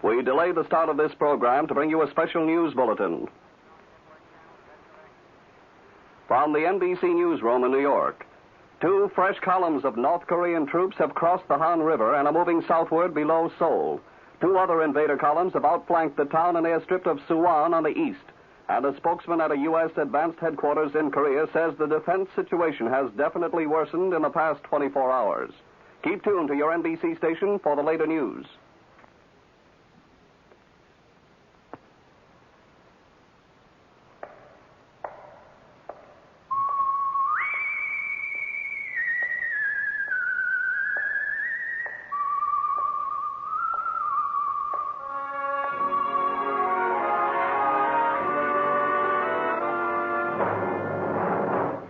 We delay the start of this program to bring you a special news bulletin. From the NBC newsroom in New York, 2 fresh columns of North Korean troops have crossed the Han River and are moving southward below Seoul. 2 other invader columns have outflanked the town and airstrip of Suwon on the east. And a spokesman at a U.S. advanced headquarters in Korea says the defense situation has definitely worsened in the past 24 hours. Keep tuned to your NBC station for the later news.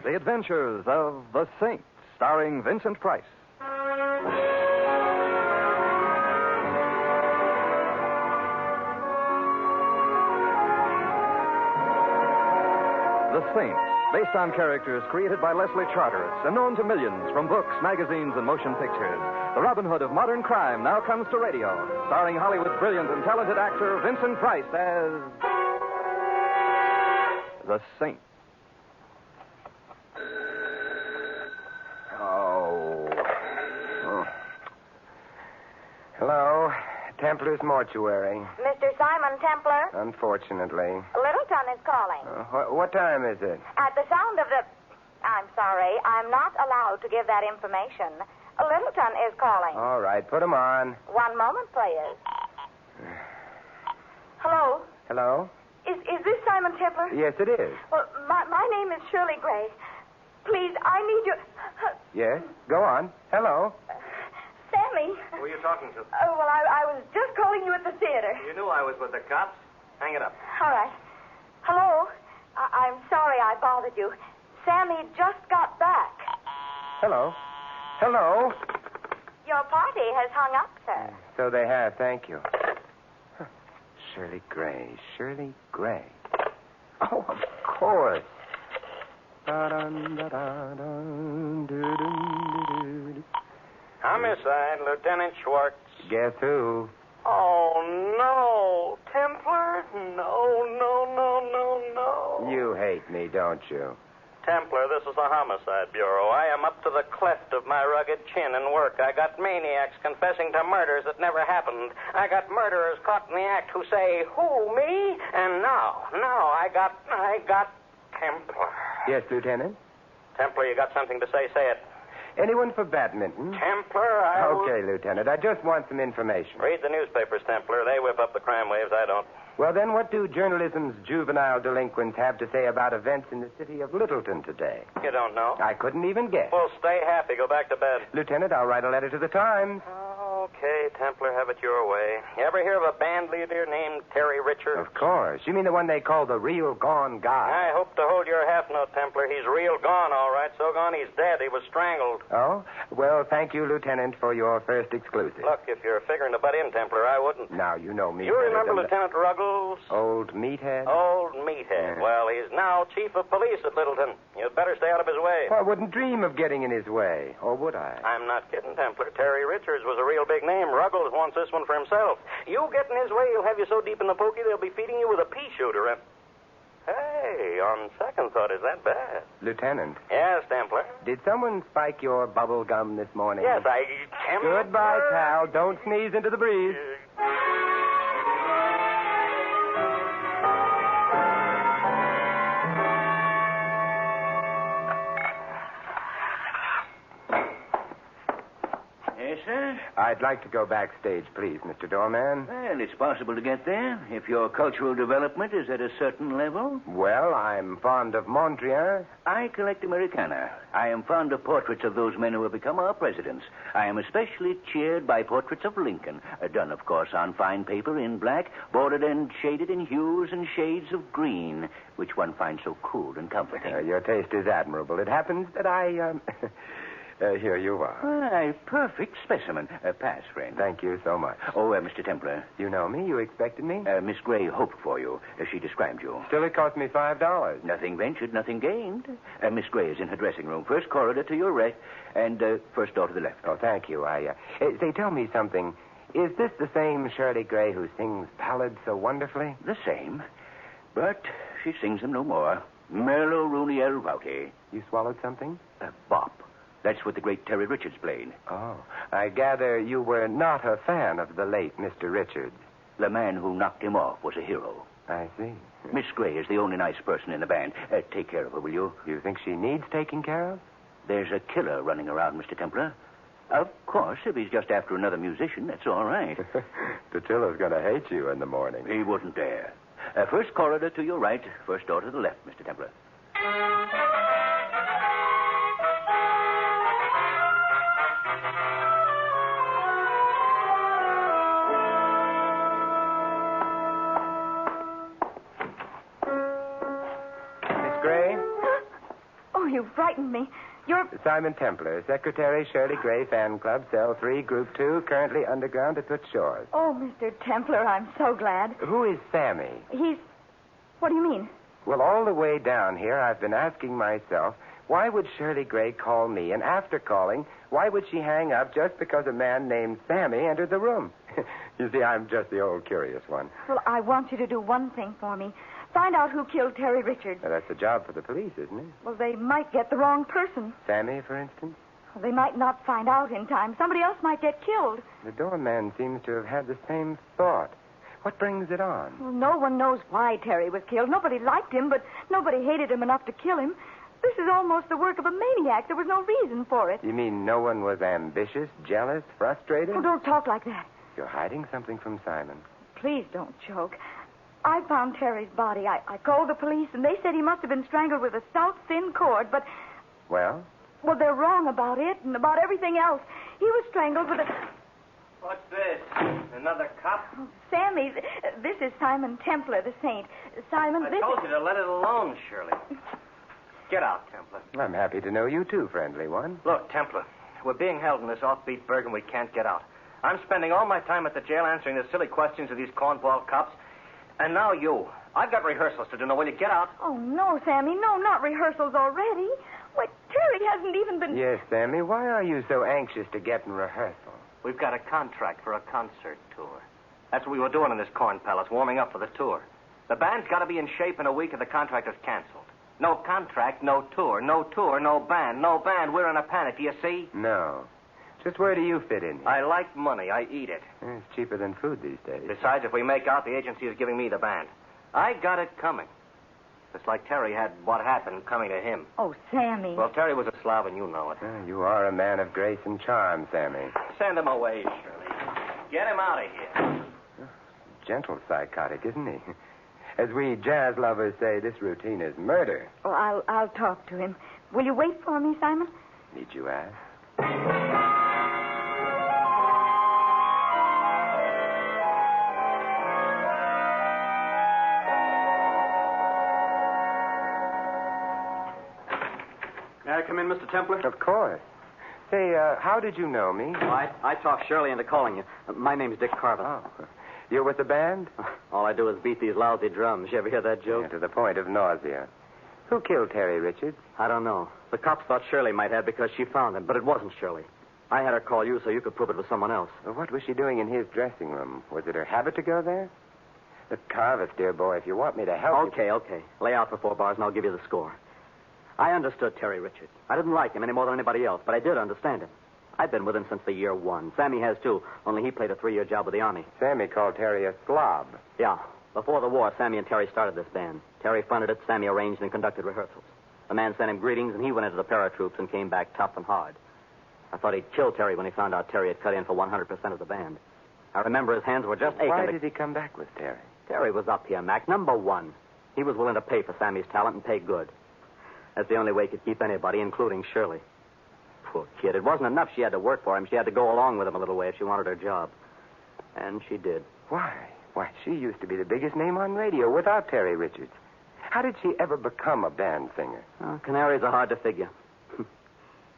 The Adventures of the Saint, starring Vincent Price. The Saint, based on characters created by Leslie Charteris and known to millions from books, magazines, and motion pictures. The Robin Hood of modern crime now comes to radio, starring Hollywood's brilliant and talented actor Vincent Price as the Saint. Hello, Templar's mortuary. Mr. Simon Templar? Unfortunately. Littleton is calling. What time is it? At the sound of the... I'm sorry, I'm not allowed to give that information. Littleton is calling. All right, put him on. One moment, please. Hello? Hello? Is this Simon Templar? Yes, it is. Well, my name is Shirley Gray. Please, I need your... Yes? Go on. Hello? Sammy. Who are you talking to? Oh, well, I was just calling you at the theater. You knew I was with the cops. Hang it up. All right. Hello? I'm sorry I bothered you. Sammy just got back. Hello? Hello? Your party has hung up, sir. So they have, thank you. Huh. Shirley Gray. Shirley Gray. Oh, of course. Homicide, Lieutenant Schwartz. Guess who? Oh, no. Templar? No. You hate me, don't you? Templar, this is the Homicide Bureau. I am up to the cleft of my rugged chin in work. I got maniacs confessing to murders that never happened. I got murderers caught in the act who say, who, me? And now I got Templar. Yes, Lieutenant? Templar, you got something to say? Say it. Anyone for badminton? Templar, Okay, Lieutenant. I just want some information. Read the newspapers, Templar. They whip up the crime waves. I don't. Well, then, what do journalism's juvenile delinquents have to say about events in the city of Littleton today? You don't know? I couldn't even guess. Well, stay happy. Go back to bed. Lieutenant, I'll write a letter to the Times. Okay, Templar, have it your way. You ever hear of a band leader named Terry Richards? Of course. You mean the one they call the real gone guy? I hope to hold your half note, Templar. He's real gone, all right. So gone he's dead. He was strangled. Oh? Well, thank you, Lieutenant, for your first exclusive. Look, if you're figuring to butt in, Templar, I wouldn't. Now, you know me. You remember better than Lieutenant Ruggles? Old meathead? Old meathead. Yeah. Well, he's now chief of police at Littleton. You'd better stay out of his way. Well, I wouldn't dream of getting in his way. Or would I? I'm not kidding, Templar. Terry Richards was a real big name. Ruggles wants this one for himself. You get in his way, he'll have you so deep in the pokey they'll be feeding you with a pea shooter. And hey, on second thought, is that bad? Lieutenant. Yes, Templar. Did someone spike your bubble gum this morning? Yes, Goodbye, pal. Don't sneeze into the breeze. Yes, sir? I'd like to go backstage, please, Mr. Doorman. Well, it's possible to get there if your cultural development is at a certain level. Well, I'm fond of Mondrian. I collect Americana. I am fond of portraits of those men who have become our presidents. I am especially cheered by portraits of Lincoln, done, of course, on fine paper in black, bordered and shaded in hues and shades of green, which one finds so cool and comforting. Your taste is admirable. It happens that I, here you are. Why, perfect specimen. Pass, friend. Thank you so much. Oh, Mr. Templar. You know me? You expected me? Miss Gray hoped for you. She described you. Still, it cost me $5. Nothing ventured, nothing gained. Miss Gray is in her dressing room. First corridor to your right, and first door to the left. Oh, thank you. Say, tell me something. Is this the same Shirley Gray who sings ballads so wonderfully? The same, but she sings them no more. Merlo Rooney El Rowdy. You swallowed something? A bop. That's what the great Terry Richards played. Oh, I gather you were not a fan of the late Mr. Richards. The man who knocked him off was a hero. I see. Miss Gray is the only nice person in the band. Take care of her, will you? You think she needs taking care of? There's a killer running around, Mr. Templar. Of course, if he's just after another musician, that's all right. The killer's going to hate you in the morning. He wouldn't dare. First corridor to your right, first door to the left, Mr. Templar. Miss Gray? Oh, you frightened me. You're... Simon Templar, Secretary, Shirley Gray Fan Club, Cell 3, Group 2, currently underground at Toots Shores. Oh, Mr. Templar, I'm so glad. Who is Sammy? He's... What do you mean? Well, all the way down here, I've been asking myself, why would Shirley Gray call me? And after calling, why would she hang up just because a man named Sammy entered the room? You see, I'm just the old curious one. Well, I want you to do one thing for me. Find out who killed Terry Richards. Now, that's a job for the police, isn't it? Well, they might get the wrong person. Sammy, for instance? Well, they might not find out in time. Somebody else might get killed. The doorman seems to have had the same thought. What brings it on? Well, no one knows why Terry was killed. Nobody liked him, but nobody hated him enough to kill him. This is almost the work of a maniac. There was no reason for it. You mean no one was ambitious, jealous, frustrated? Oh, don't talk like that. You're hiding something from Simon. Please don't joke. I found Terry's body. I called the police, and they said he must have been strangled with a stout, thin cord, but... Well? Well, they're wrong about it and about everything else. He was strangled with a... What's this? Another cop? Oh, Sammy, this is Simon Templar, the saint. Simon, I this told is... you to let it alone, Shirley. Get out, Templar. I'm happy to know you too, friendly one. Look, Templar, we're being held in this offbeat burg and we can't get out. I'm spending all my time at the jail answering the silly questions of these cornball cops. And now you. I've got rehearsals to do. Now, will you get out? Oh, no, Sammy. No, not rehearsals already. Why, Terry hasn't even been... Yes, Sammy, why are you so anxious to get in rehearsal? We've got a contract for a concert tour. That's what we were doing in this corn palace, warming up for the tour. The band's got to be in shape in a week or the contract is canceled. No contract, no tour. No tour, no band. No band, we're in a panic. Do you see? No. Just where do you fit in here? I like money. I eat it. It's cheaper than food these days. Besides, if we make out, the agency is giving me the band. I got it coming. Just like Terry had what happened coming to him. Oh, Sammy. Well, Terry was a Slav, and you know it. You are a man of grace and charm, Sammy. Send him away, Shirley. Get him out of here. Gentle psychotic, isn't he? As we jazz lovers say, this routine is murder. Oh, I'll talk to him. Will you wait for me, Simon? Need you ask? May I come in, Mr. Templar? Of course. Say, how did you know me? I talked Shirley into calling you. My name's Dick Carvin. Oh. You're with the band? All I do is beat these lousy drums. You ever hear that joke? Yeah, to the point of nausea. Who killed Terry Richards? I don't know. The cops thought Shirley might have because she found him, but it wasn't Shirley. I had her call you so you could prove it was someone else. Well, what was she doing in his dressing room? Was it her habit to go there? Look, Carvis, dear boy, if you want me to help Okay. Lay out for 4 bars and I'll give you the score. I understood Terry Richards. I didn't like him any more than anybody else, but I did understand him. I've been with him since the year 1. Sammy has, too, only he played a 3-year job with the Army. Sammy called Terry a slob. Yeah. Before the war, Sammy and Terry started this band. Terry funded it, Sammy arranged and conducted rehearsals. The man sent him greetings, and he went into the paratroops and came back tough and hard. I thought he'd kill Terry when he found out Terry had cut in for 100% of the band. I remember his hands were just aching. Why did he come back with Terry? Terry was up here, Mac. Number 1. He was willing to pay for Sammy's talent and pay good. That's the only way he could keep anybody, including Shirley. Poor kid. It wasn't enough she had to work for him. She had to go along with him a little way if she wanted her job. And she did. Why? Why, she used to be the biggest name on radio without Terry Richards. How did she ever become a band singer? Oh, canaries are hard to figure.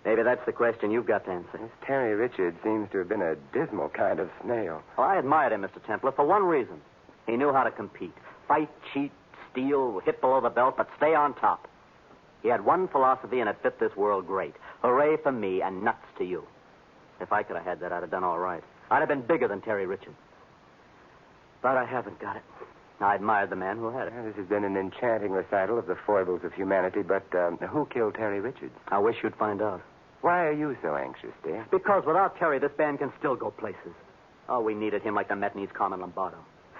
Maybe that's the question you've got to answer. This Terry Richards seems to have been a dismal kind of snail. Well, I admired him, Mr. Templar, for one reason. He knew how to compete. Fight, cheat, steal, hit below the belt, but stay on top. He had one philosophy, and it fit this world great. Hooray for me and nuts to you. If I could have had that, I'd have done all right. I'd have been bigger than Terry Richards. But I haven't got it. I admired the man who had it. This has been an enchanting recital of the foibles of humanity, but who killed Terry Richards? I wish you'd find out. Why are you so anxious, dear? Because without Terry, this band can still go places. Oh, we needed him like the Met needs Carmen Lombardo.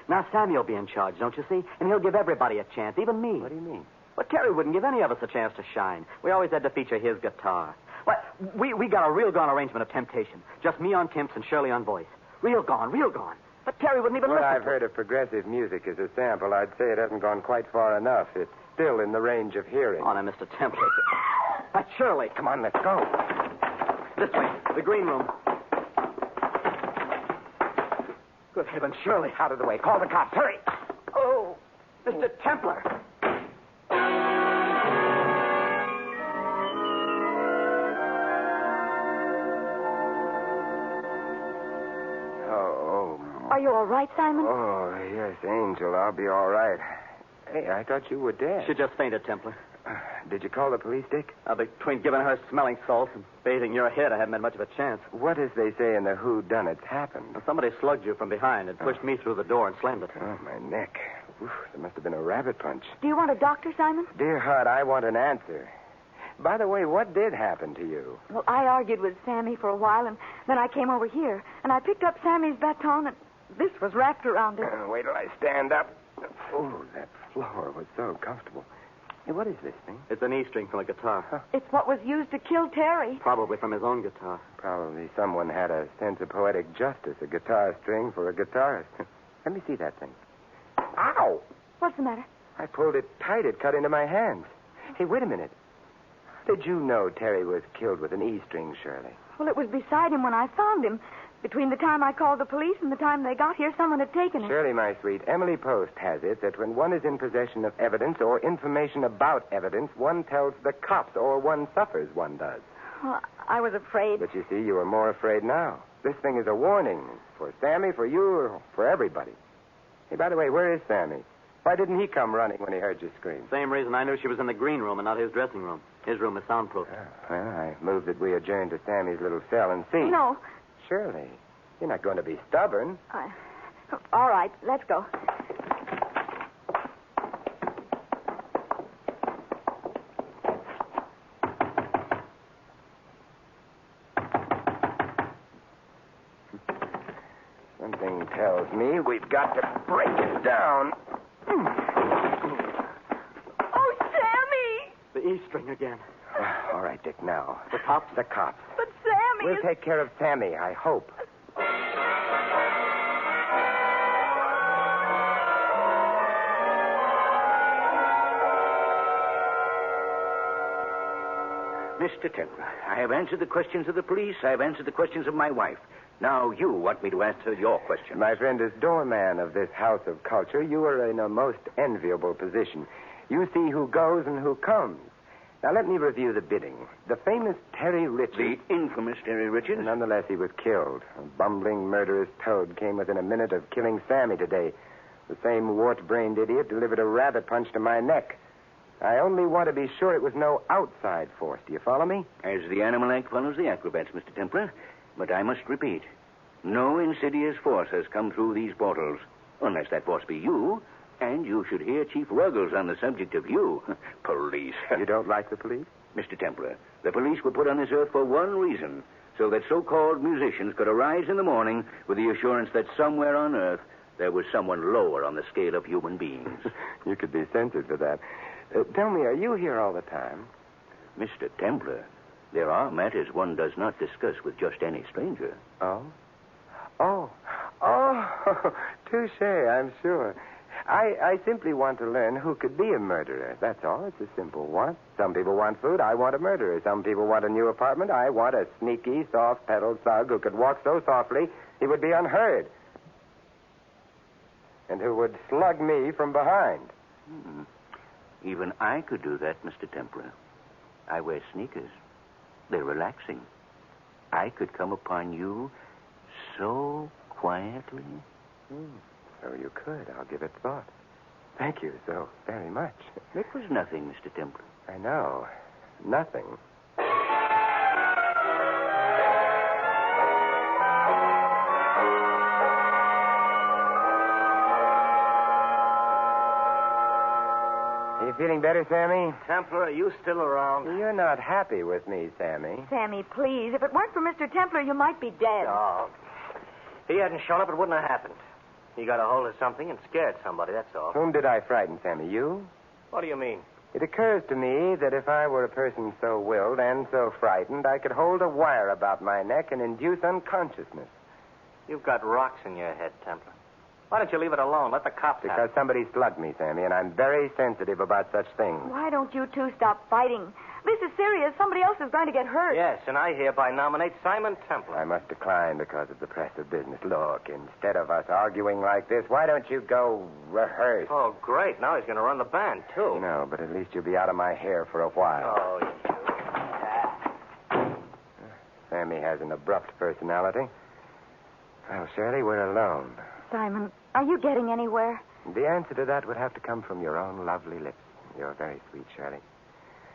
Now Sammy'll be in charge, don't you see? And he'll give everybody a chance, even me. What do you mean? Well, Terry wouldn't give any of us a chance to shine. We always had to feature his guitar. Well, we got a real gone arrangement of Temptation. Just me on timps and Shirley on voice. Real gone. But Terry wouldn't even What listen I've heard of progressive music as a sample, I'd say it hasn't gone quite far enough. It's still in the range of hearing. Oh, now, Mr. Templar. That's Shirley. Come on, let's go. This way, the green room. Good heavens, Shirley. Out of the way. Call the cops. Hurry. Oh, Mr. Templar. Are you all right, Simon? Oh, yes, Angel. I'll be all right. Hey, I thought you were dead. She just fainted, Templar. Did you call the police, Dick? Between giving her smelling salts and bathing your head, I haven't had much of a chance. What, as they say in the whodunits, happened? Well, somebody slugged you from behind and pushed me through the door and slammed it. Oh, my neck. Oof, there must have been a rabbit punch. Do you want a doctor, Simon? Dear heart, I want an answer. By the way, what did happen to you? Well, I argued with Sammy for a while, and then I came over here, and I picked up Sammy's baton, and this was wrapped around it. Wait till I stand up. Oh, that floor was so comfortable. Hey, what is this thing? It's an E string from a guitar. Huh. It's what was used to kill Terry. Probably from his own guitar. Probably someone had a sense of poetic justice, a guitar string for a guitarist. Let me see that thing. Ow! What's the matter? I pulled it tight. It cut into my hands. Hey, wait a minute. How did you know Terry was killed with an E string, Shirley? Well, it was beside him when I found him. Between the time I called the police and the time they got here, someone had taken it. Shirley, my sweet, Emily Post has it that when one is in possession of evidence or information about evidence, one tells the cops, or one suffers, one does. Well, I was afraid. But you see, you are more afraid now. This thing is a warning for Sammy, for you, for everybody. Hey, by the way, where is Sammy? Why didn't he come running when he heard you scream? Same reason I knew she was in the green room and not his dressing room. His room is soundproof. Well, I moved that we adjourn to Sammy's little cell and see. No. Shirley, you're not going to be stubborn. All right, let's go. Something tells me we've got to break it down. Oh, Sammy! The E string again. All right, Dick, now. The cops? The cops. But Sammy We'll take care of Sammy, I hope. Mr. Templar, I have answered the questions of the police. I have answered the questions of my wife. Now you want me to answer your question. My friend, as doorman of this house of culture, you are in a most enviable position. You see who goes and who comes. Now, let me review the bidding. The famous Terry Richards... The infamous Terry Richards? Nonetheless, he was killed. A bumbling, murderous toad came within a minute of killing Sammy today. The same wart-brained idiot delivered a rabbit punch to my neck. I only want to be sure it was no outside force. Do you follow me? As the Animal Act follows the acrobats, Mr. Templar. But I must repeat, no insidious force has come through these portals. Unless that force be you, and you should hear Chief Ruggles on the subject of you. Police. You don't like the police? Mr. Templar, the police were put on this earth for one reason, so that so-called musicians could arise in the morning with the assurance that somewhere on earth there was someone lower on the scale of human beings. You could be censored for that. Tell me, are you here all the time? Mr. Templar, there are matters one does not discuss with just any stranger. Oh? Oh, touche, I'm sure. I simply want to learn who could be a murderer. That's all. It's a simple want. Some people want food. I want a murderer. Some people want a new apartment. I want a sneaky, soft-pedaled thug who could walk so softly he would be unheard. And who would slug me from behind. Even I could do that, Mr. Templar. I wear sneakers. They're relaxing. I could come upon you so quietly. So you could. I'll give it thought. Thank you so very much. It was nothing, Mr. Templar. I know. Nothing. You feeling better, Sammy? Templar, are you still around? You're not happy with me, Sammy. Sammy, please. If it weren't for Mr. Templar, you might be dead. No. If he hadn't shown up, it wouldn't have happened. He got a hold of something and scared somebody, that's all. Whom did I frighten, Sammy? You? What do you mean? It occurs to me that if I were a person so willed and so frightened, I could hold a wire about my neck and induce unconsciousness. You've got rocks in your head, Templar. Why don't you leave it alone? Let the cops have Because it. somebody slugged me, Sammy, and I'm very sensitive about such things. Why don't you two stop fighting? This is serious. Somebody else is going to get hurt. Yes, and I hereby nominate Simon Templar. I must decline because of the press of business. Look, instead of us arguing like this, why don't you go rehearse? Oh, great. Now he's going to run the band, too. No, but at least you'll be out of my hair for a while. Oh, you. Sammy has an abrupt personality. Well, Shirley, we're alone. Simon, are you getting anywhere? The answer to that would have to come from your own lovely lips. You're very sweet, Shirley.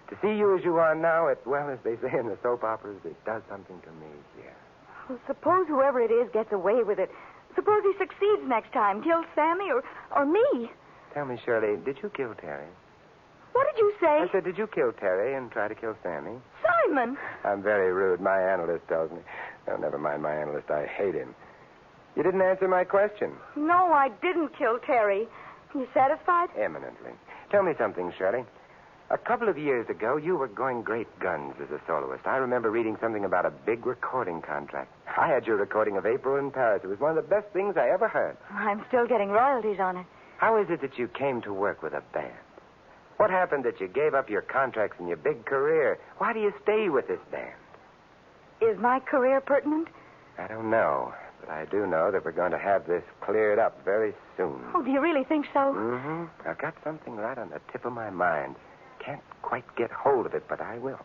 To see you as you are now, as they say in the soap operas, it does something to me here. Well, suppose whoever it is gets away with it. Suppose he succeeds next time, kills Sammy or me. Tell me, Shirley, did you kill Terry? What did you say? I said, did you kill Terry and try to kill Sammy? Simon! I'm very rude. My analyst tells me. Oh, never mind my analyst. I hate him. You didn't answer my question. No, I didn't kill Terry. You satisfied? Eminently. Tell me something, Shirley. A couple of years ago, you were going great guns as a soloist. I remember reading something about a big recording contract. I had your recording of April in Paris. It was one of the best things I ever heard. I'm still getting royalties on it. How is it that you came to work with a band? What happened that you gave up your contracts and your big career? Why do you stay with this band? Is my career pertinent? I don't know, but I do know that we're going to have this cleared up very soon. Oh, do you really think so? Mm-hmm. I've got something right on the tip of my mind. Can't quite get hold of it, but I will.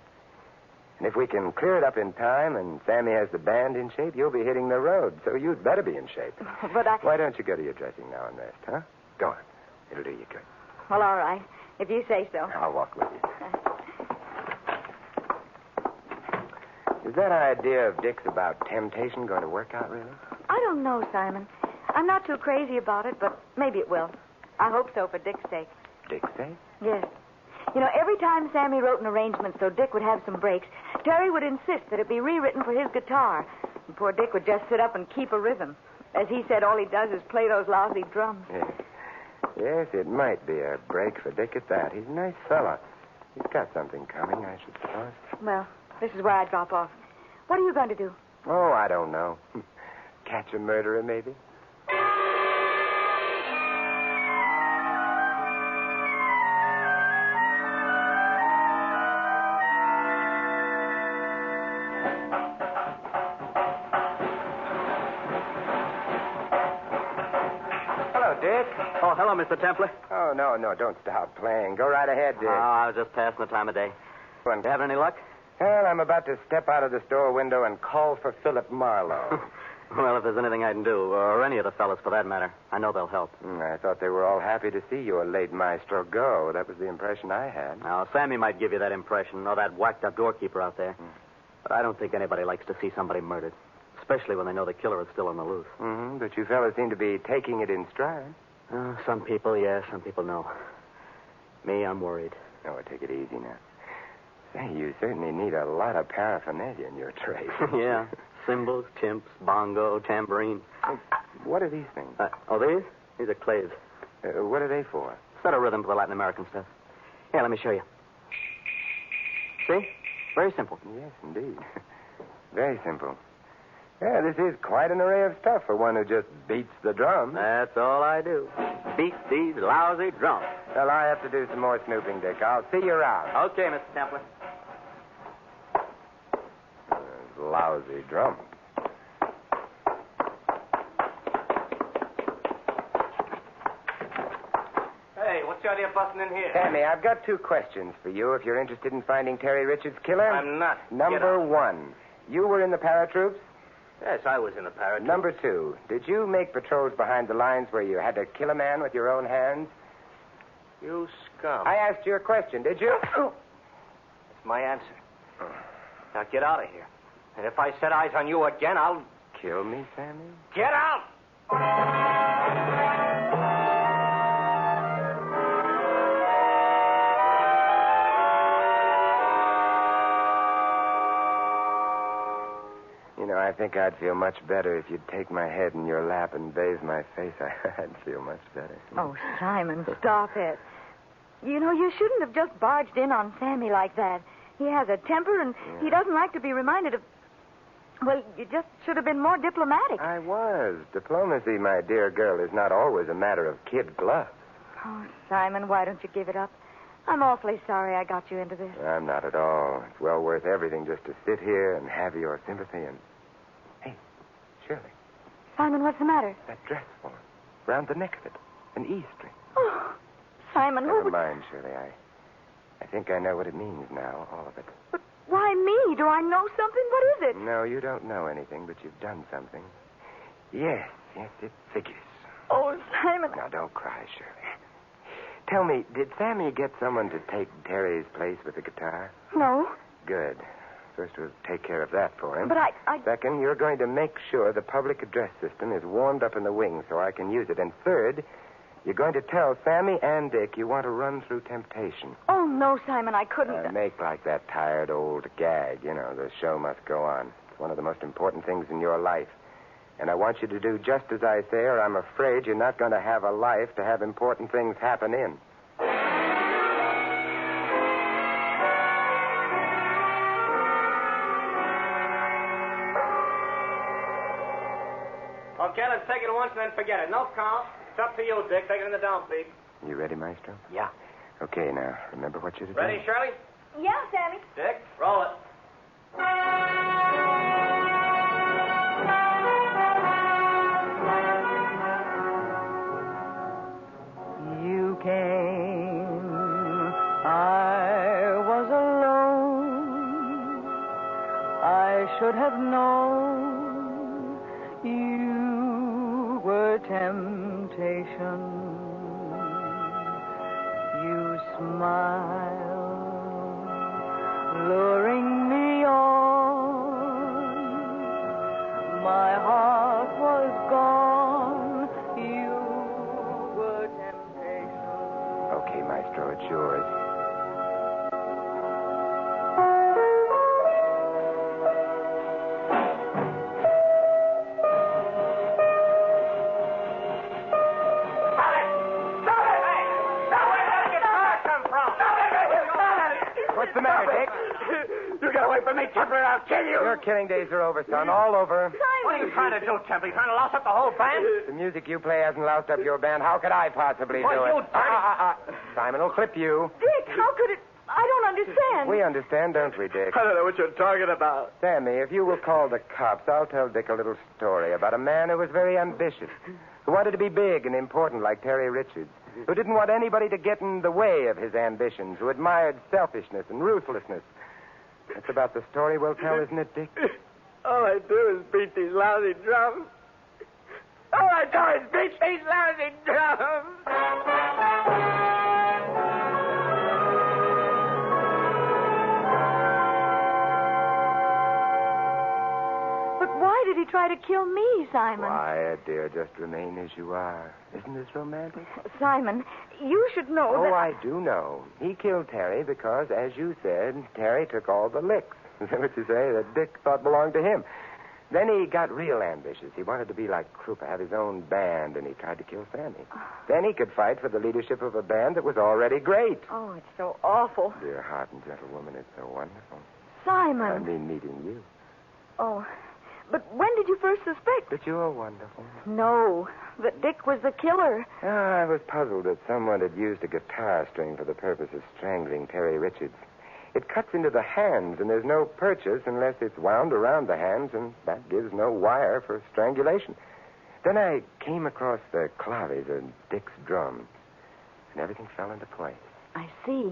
And if we can clear it up in time and Sammy has the band in shape, you'll be hitting the road, so you'd better be in shape. But I... Why don't you go to your dressing now and rest, huh? Go on. It'll do you good. Well, all right, if you say so. I'll walk with you. Is that idea of Dick's about temptation going to work out, really? I don't know, Simon. I'm not too crazy about it, but maybe it will. I hope so for Dick's sake. Dick's sake? Yes. You know, every time Sammy wrote an arrangement so Dick would have some breaks, Terry would insist that it be rewritten for his guitar. And poor Dick would just sit up and keep a rhythm. As he said, all he does is play those lousy drums. Yes. Yes, it might be a break for Dick at that. He's a nice fella. He's got something coming, I should suppose. Well, this is where I drop off. What are you going to do? Oh, I don't know. Catch a murderer, maybe? Dick? Oh, hello, Mr. Templar. Oh, no, don't stop playing. Go right ahead, Dick. Oh, I was just passing the time of day. You having any luck? Well, I'm about to step out of the store window and call for Philip Marlowe. Well, if there's anything I can do, or any of the fellas for that matter, I know they'll help. I thought they were all happy to see your late maestro go. That was the impression I had. Now, Sammy might give you that impression, or that whacked-up doorkeeper out there. But I don't think anybody likes to see somebody murdered, especially when they know the killer is still on the loose. Mm-hmm, but you fellas seem to be taking it in stride. Some people, yes, some people, no. Me, I'm worried. Oh, take it easy now. Say, you certainly need a lot of paraphernalia in your trade. Yeah. Cymbals, chimps, bongo, tambourine. What are these things? These? These are claves. What are they for? Set a rhythm for the Latin American stuff. Here, let me show you. See? Very simple. Yes, indeed. Very simple. Yeah, this is quite an array of stuff for one who just beats the drums. That's all I do. Beat these lousy drums. Well, I have to do some more snooping, Dick. I'll see you around. Okay, Mr. Templar. Lousy drums. Hey, what's the idea of busting in here? Sammy, I've got 2 questions for you if you're interested in finding Terry Richards' killer. I'm not. Number 1, you were in the paratroops? Yes, I was in the paratroops. Number 2, did you make patrols behind the lines where you had to kill a man with your own hands? You scum. I asked you a question, did you? That's my answer. Now get out of here. And if I set eyes on you again, I'll... Kill me, Sammy? Get out! think I'd feel much better if you'd take my head in your lap and bathe my face. I'd feel much better. Oh, Simon, stop it. You know, you shouldn't have just barged in on Sammy like that. He has a temper, and he doesn't like to be reminded of... Well, you just should have been more diplomatic. I was. Diplomacy, my dear girl, is not always a matter of kid gloves. Oh, Simon, why don't you give it up? I'm awfully sorry I got you into this. I'm not at all. It's well worth everything just to sit here and have your sympathy and... Hey, Shirley. Simon, what's the matter? That dress form. Round the neck of it. An E string. Oh, Simon, Never mind, Shirley. I think I know what it means now, all of it. But why me? Do I know something? What is it? No, you don't know anything, but you've done something. Yes, it figures. Oh, Simon. Now, don't cry, Shirley. Tell me, did Sammy get someone to take Terry's place with the guitar? No. Good. First, we'll take care of that for him. But I... Second, you're going to make sure the public address system is warmed up in the wings so I can use it. And third, you're going to tell Sammy and Dick you want to run through temptation. Oh, no, Simon, I couldn't. Make like that tired old gag. You know, the show must go on. It's one of the most important things in your life. And I want you to do just as I say, or I'm afraid you're not going to have a life to have important things happen in. Okay, let's take it once and then forget it. No count. It's up to you, Dick. Take it in the downbeat. You ready, Maestro? Yeah. Okay, now, remember what you're to do. Ready, Shirley? Yeah, Sammy. Dick, roll it. You came, I was alone. I should have known you were temptation. You smiled, luring me on. My heart was gone. You were temptation. Okay, Maestro, it's yours. What's the matter, Dick? You get away from me, Templar, I'll kill you. Your killing days are over, son. All over. What are you trying to do, Templar? You trying to louse up the whole band? The music you play hasn't loused up your band. How could I possibly Why, do it? you dirty... Simon will clip you. Dick, how could it... I don't understand. We understand, don't we, Dick? I don't know what you're talking about. Sammy, if you will call the cops, I'll tell Dick a little story about a man who was very ambitious, who wanted to be big and important like Terry Richards, who didn't want anybody to get in the way of his ambitions, who admired selfishness and ruthlessness. That's about the story we'll tell, isn't it, Dick? All I do is beat these lousy drums. All I do is beat these lousy drums. But why did he try to kill me, Simon? Quiet, dear. Just remain as you are. Isn't this romantic? Simon, you should know that... Oh, I do know. He killed Terry because, as you said, Terry took all the licks. Is that what you say? That Dick thought belonged to him. Then he got real ambitious. He wanted to be like Krupa, have his own band, and he tried to kill Sammy. Then he could fight for the leadership of a band that was already great. Oh, it's so awful. Dear heart and gentle woman, it's so wonderful. Simon. I mean meeting you. Oh, but when did you first suspect? But you're wonderful. No, that Dick was the killer. I was puzzled that someone had used a guitar string for the purpose of strangling Terry Richards. It cuts into the hands, and there's no purchase unless it's wound around the hands, and that gives no wire for strangulation. Then I came across the claves and Dick's drums, and everything fell into place. I see.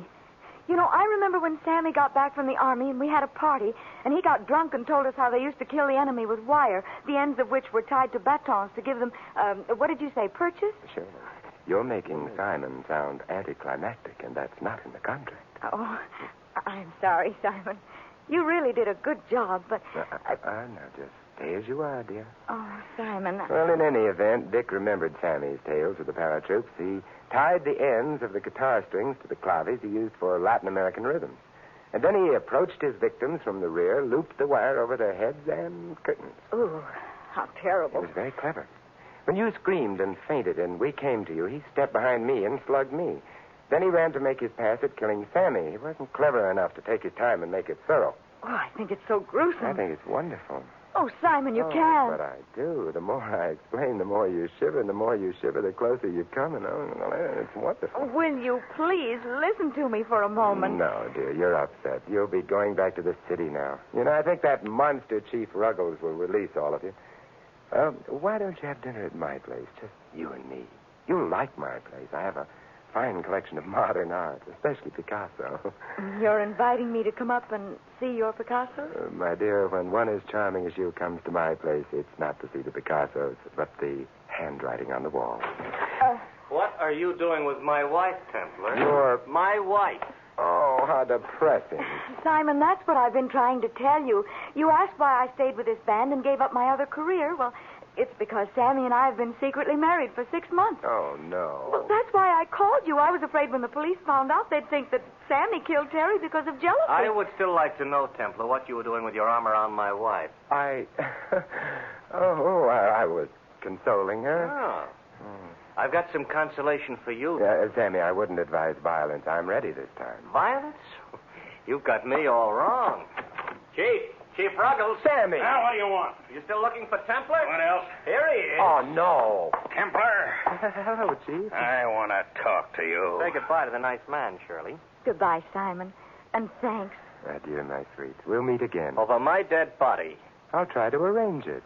You know, I remember when Sammy got back from the army and we had a party, and he got drunk and told us how they used to kill the enemy with wire, the ends of which were tied to batons to give them, what did you say, purchase? Sure. You're making Simon sound anticlimactic, and that's not in the contract. Oh, I'm sorry, Simon. You really did a good job, but... Now, just stay as you are, dear. Oh, Simon... Well, in any event, Dick remembered Sammy's tales with the paratroops. He tied the ends of the guitar strings to the claves he used for Latin American rhythms. And then he approached his victims from the rear, looped the wire over their heads and curtains. Ooh, how terrible. It was very clever. When you screamed and fainted and we came to you, he stepped behind me and slugged me. Then he ran to make his pass at killing Sammy. He wasn't clever enough to take his time and make it thorough. Oh, I think it's so gruesome. I think it's wonderful. Oh, Simon, you can't. But I do. The more I explain, the more you shiver. And the more you shiver, the closer you come. And it's wonderful. Will you please listen to me for a moment? No, dear, you're upset. You'll be going back to the city now. You know, I think that monster Chief Ruggles will release all of you. Why don't you have dinner at my place, just you and me? You'll like my place. I have a fine collection of modern art, especially Picasso. You're inviting me to come up and see your Picasso? My dear, when one as charming as you comes to my place, it's not to see the Picassos, but the handwriting on the wall. What are you doing with my wife, Templar? My wife. Oh, how depressing. Simon, that's what I've been trying to tell you. You asked why I stayed with this band and gave up my other career. Well, it's because Sammy and I have been secretly married for 6 months. Oh, no. Well, that's why I called you. I was afraid when the police found out they'd think that Sammy killed Terry because of jealousy. I would still like to know, Templar, what you were doing with your arm around my wife. I was consoling her. Oh. I've got some consolation for you. Sammy, I wouldn't advise violence. I'm ready this time. Violence? You've got me all wrong. Chief Ruggles. Sammy. Now, what do you want? You still looking for Templar? What else? Here he is. Oh, no. Templar. Hello, Chief. I want to talk to you. Say goodbye to the nice man, Shirley. Goodbye, Simon. And thanks. Dear, my sweet. We'll meet again. Over my dead body. I'll try to arrange it.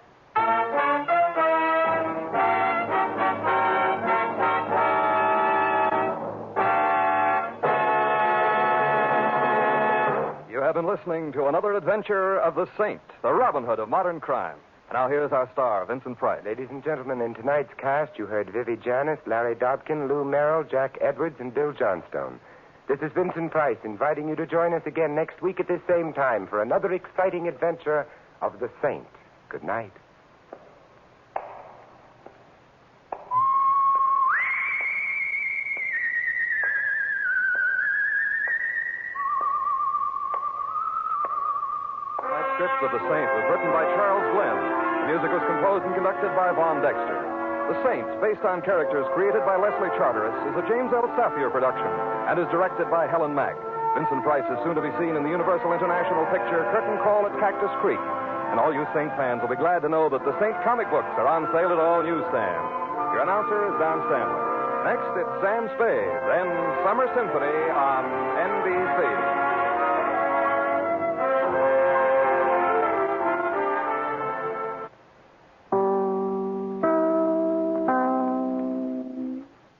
You have been listening to another adventure of the Saint, the Robin Hood of modern crime. And now here's our star, Vincent Price. Ladies and gentlemen, in tonight's cast, you heard Vivi Janis, Larry Dobkin, Lou Merrill, Jack Edwards, and Bill Johnstone. This is Vincent Price inviting you to join us again next week at this same time for another exciting adventure of the Saint. Good night. Script of The Saint was written by Charles Glenn. The music was composed and conducted by Von Dexter. The Saint, based on characters created by Leslie Charteris, is a James L. Safier production and is directed by Helen Mack. Vincent Price is soon to be seen in the Universal International picture Curtain Call at Cactus Creek. And all you Saint fans will be glad to know that the Saint comic books are on sale at all newsstands. Your announcer is Don Stanley. Next, it's Sam Spade, then Summer Symphony on NBC.